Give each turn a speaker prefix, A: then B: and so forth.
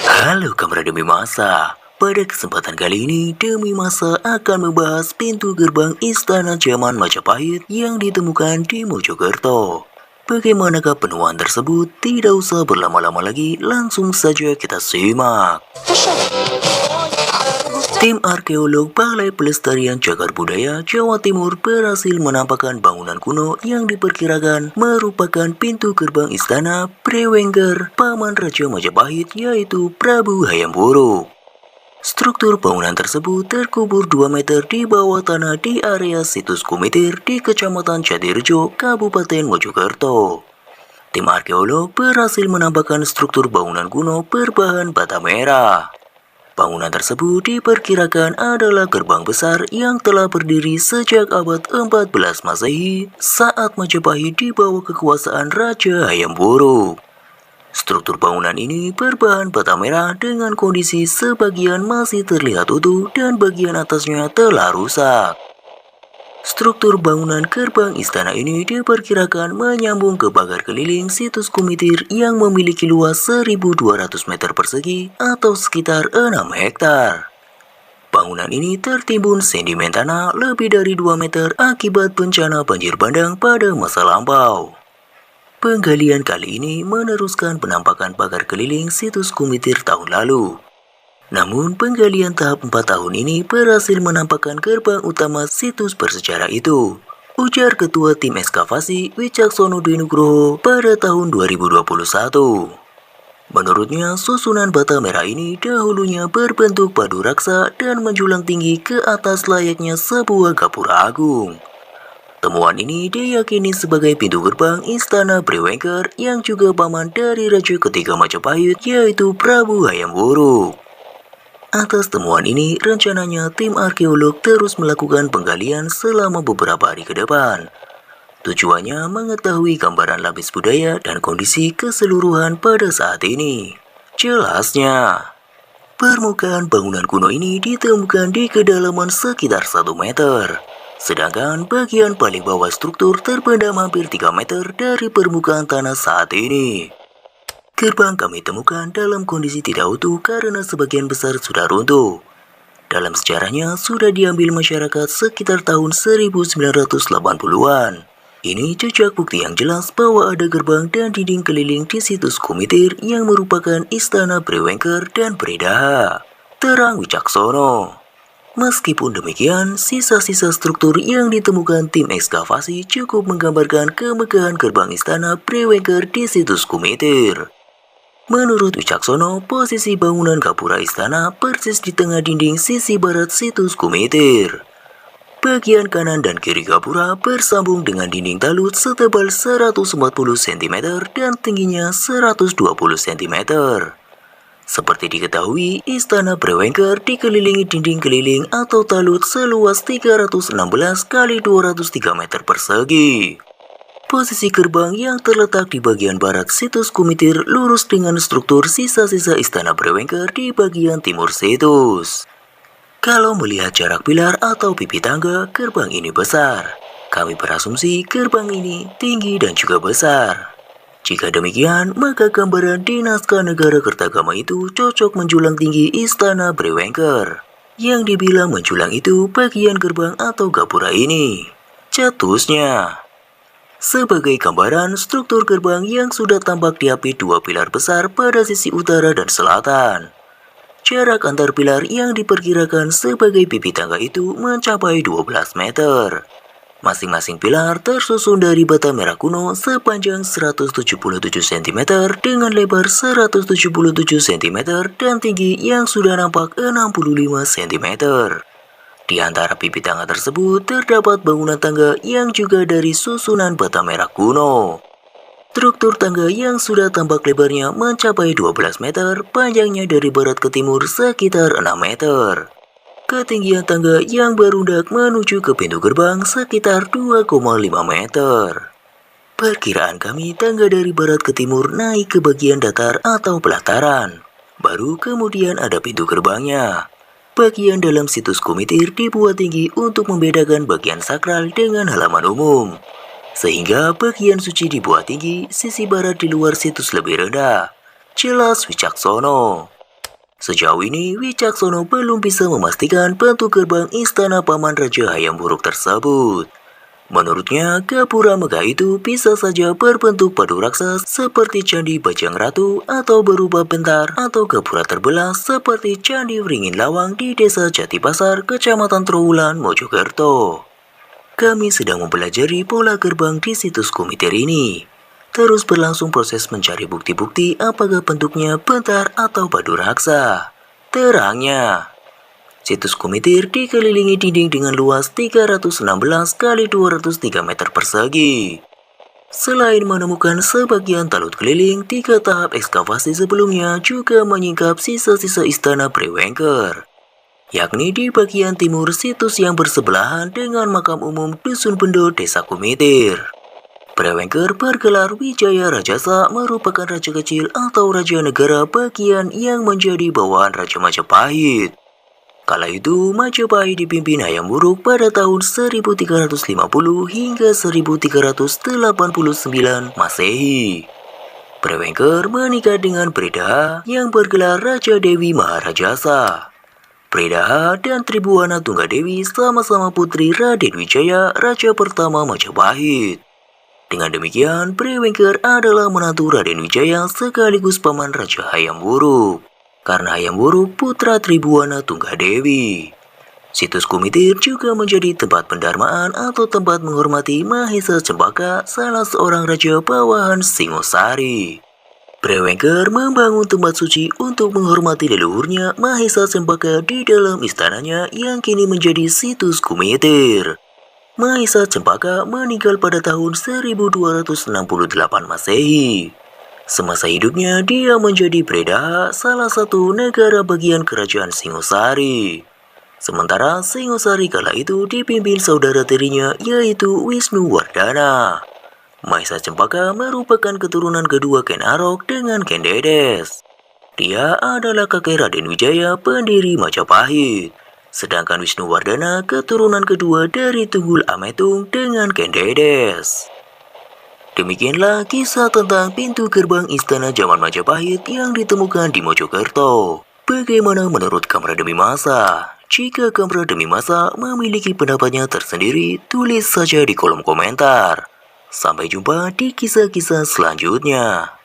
A: Halo kamu Demi Masa. Pada kesempatan kali ini, Demi Masa akan membahas pintu gerbang Istana Zaman Majapahit yang ditemukan di Mojokerto. Bagaimanakah penemuan tersebut? Tidak usah berlama-lama lagi, langsung saja kita simak. Tim arkeolog Balai Pelestarian Cagar Budaya Jawa Timur berhasil menampakkan bangunan kuno yang diperkirakan merupakan pintu gerbang istana Brewengger Paman Raja Majapahit, yaitu Prabu Hayam Wuruk. Struktur bangunan tersebut terkubur 2 meter di bawah tanah di area situs Kumitir di Kecamatan Jatirejo, Kabupaten Mojokerto. Tim arkeolog berhasil menampakkan struktur bangunan kuno berbahan bata merah. Bangunan tersebut diperkirakan adalah gerbang besar yang telah berdiri sejak abad 14 Masehi saat Majapahit di bawah kekuasaan Raja Hayam Wuruk. Struktur bangunan ini berbahan bata merah dengan kondisi sebagian masih terlihat utuh dan bagian atasnya telah rusak. Struktur bangunan gerbang istana ini diperkirakan menyambung ke pagar keliling situs Kumitir yang memiliki luas 1.200 meter persegi atau sekitar 6 hektar. Bangunan ini tertimbun sedimen tanah lebih dari 2 meter akibat bencana banjir bandang pada masa lampau. Penggalian kali ini meneruskan penampakan pagar keliling situs Kumitir tahun lalu. Namun, penggalian tahap 4 tahun ini berhasil menampakkan gerbang utama situs bersejarah itu, ujar Ketua Tim Ekskavasi Wicaksono Dwi Nugroho pada tahun 2021. Menurutnya, susunan bata merah ini dahulunya berbentuk padu raksa dan menjulang tinggi ke atas layaknya sebuah gapura agung. Temuan ini diyakini sebagai pintu gerbang Istana Brewengger yang juga paman dari Raja ketiga Majapahit, yaitu Prabu Hayam Wuruk. Atas temuan ini, rencananya tim arkeolog terus melakukan penggalian selama beberapa hari ke depan. Tujuannya mengetahui gambaran lapis budaya dan kondisi keseluruhan pada saat ini. Jelasnya, permukaan bangunan kuno ini ditemukan di kedalaman sekitar 1 meter. Sedangkan bagian paling bawah struktur terpendam hampir 3 meter dari permukaan tanah saat ini. Gerbang kami temukan dalam kondisi tidak utuh karena sebagian besar sudah runtuh. Dalam sejarahnya sudah diambil masyarakat sekitar tahun 1980-an. Ini jejak bukti yang jelas bahwa ada gerbang dan dinding keliling di situs Kumitir yang merupakan Istana Brewengger dan Bredaha, terang Wicaksono. Meskipun demikian, sisa-sisa struktur yang ditemukan tim ekskavasi cukup menggambarkan kemegahan gerbang Istana Brewengger di situs Kumitir. Menurut Wicaksono, posisi bangunan gapura istana persis di tengah dinding sisi barat situs Kumitir. Bagian kanan dan kiri gapura bersambung dengan dinding talut setebal 140 cm dan tingginya 120 cm. Seperti diketahui, Istana Brewengger dikelilingi dinding keliling atau talut seluas 316 x 203 meter persegi. Posisi gerbang yang terletak di bagian barat situs Kumitir lurus dengan struktur sisa-sisa Istana Brewengger di bagian timur situs. Kalau melihat jarak pilar atau pipi tangga, gerbang ini besar. Kami berasumsi gerbang ini tinggi dan juga besar. Jika demikian, maka gambaran di naskah negara Kertagama itu cocok menjulang tinggi Istana Brewengger. Yang dibilang menjulang itu bagian gerbang atau gapura ini. Cetusnya. Sebagai gambaran, struktur gerbang yang sudah tampak diapit 2 pilar besar pada sisi utara dan selatan. Jarak antar pilar yang diperkirakan sebagai pipi tangga itu mencapai 12 meter. Masing-masing pilar tersusun dari bata merah kuno sepanjang 177 cm dengan lebar 177 cm dan tinggi yang sudah nampak 65 cm. Di antara pipi tangga tersebut terdapat bangunan tangga yang juga dari susunan bata merah kuno. Struktur tangga yang sudah tampak lebarnya mencapai 12 meter, panjangnya dari barat ke timur sekitar 6 meter. Ketinggian tangga yang berundak menuju ke pintu gerbang sekitar 2,5 meter. Perkiraan kami tangga dari barat ke timur naik ke bagian datar atau pelataran. Baru kemudian ada pintu gerbangnya. Bagian dalam situs Kumitir dibuat tinggi untuk membedakan bagian sakral dengan halaman umum. Sehingga bagian suci dibuat tinggi, sisi barat di luar situs lebih rendah. Jelas Wicaksono. Sejauh ini, Wicaksono belum bisa memastikan bentuk gerbang istana Paman Raja Hayam Wuruk tersebut. Menurutnya, gapura megah itu bisa saja berbentuk padu raksasa seperti Candi Bajang Ratu atau berubah bentar atau gapura terbelah seperti Candi Wringin Lawang di Desa Jatipasar, Kecamatan Trowulan, Mojokerto. Kami sedang mempelajari pola gerbang di situs Kumitir ini. Terus berlangsung proses mencari bukti-bukti apakah bentuknya bentar atau padu raksa. Terangnya. Situs Kumitir dikelilingi dinding dengan luas 316 x 203 meter persegi. Selain menemukan sebagian talut keliling, 3 tahap ekskavasi sebelumnya juga menyingkap sisa-sisa istana Brewengker, yakni di bagian timur situs yang bersebelahan dengan makam umum Dusun Bendo, Desa Kumitir. Brewengker bergelar Wijaya Rajasa, merupakan raja kecil atau raja negara bagian yang menjadi bawahan Raja Majapahit. Kala itu, Majapahit dipimpin Hayam Wuruk pada tahun 1350 hingga 1389 Masehi. Brewengker menikah dengan Predaha yang bergelar Raja Dewi Maharajasa. Predaha dan Tribuana Tunggadewi sama-sama putri Raden Wijaya, Raja pertama Majapahit. Dengan demikian, Brewengker adalah menantu Raden Wijaya sekaligus paman Raja Hayam Wuruk. Karena Hayam Wuruk putra Tribuana Tunggadewi. Situs Kumitir juga menjadi tempat pendarmaan atau tempat menghormati Mahesa Cempaka, salah seorang raja bawahan Singosari. Brewengker membangun tempat suci untuk menghormati leluhurnya Mahesa Cempaka di dalam istananya yang kini menjadi situs Kumitir. Mahesa Cempaka meninggal pada tahun 1268 Masehi. Semasa hidupnya, dia menjadi Predaha, salah satu negara bagian kerajaan Singosari. Sementara Singosari kala itu dipimpin saudara tirinya, yaitu Wisnuwardana. Mahesa Cempaka merupakan keturunan kedua Ken Arok dengan Ken Dedes. Dia adalah kakek Raden Wijaya, pendiri Majapahit. Sedangkan Wisnuwardana keturunan kedua dari Tunggul Ametung dengan Ken Dedes. Demikianlah kisah tentang pintu gerbang istana zaman Majapahit yang ditemukan di Mojokerto. Bagaimana menurut Kamera Demi Masa? Jika Kamera Demi Masa memiliki pendapatnya tersendiri, tulis saja di kolom komentar. Sampai jumpa di kisah-kisah selanjutnya.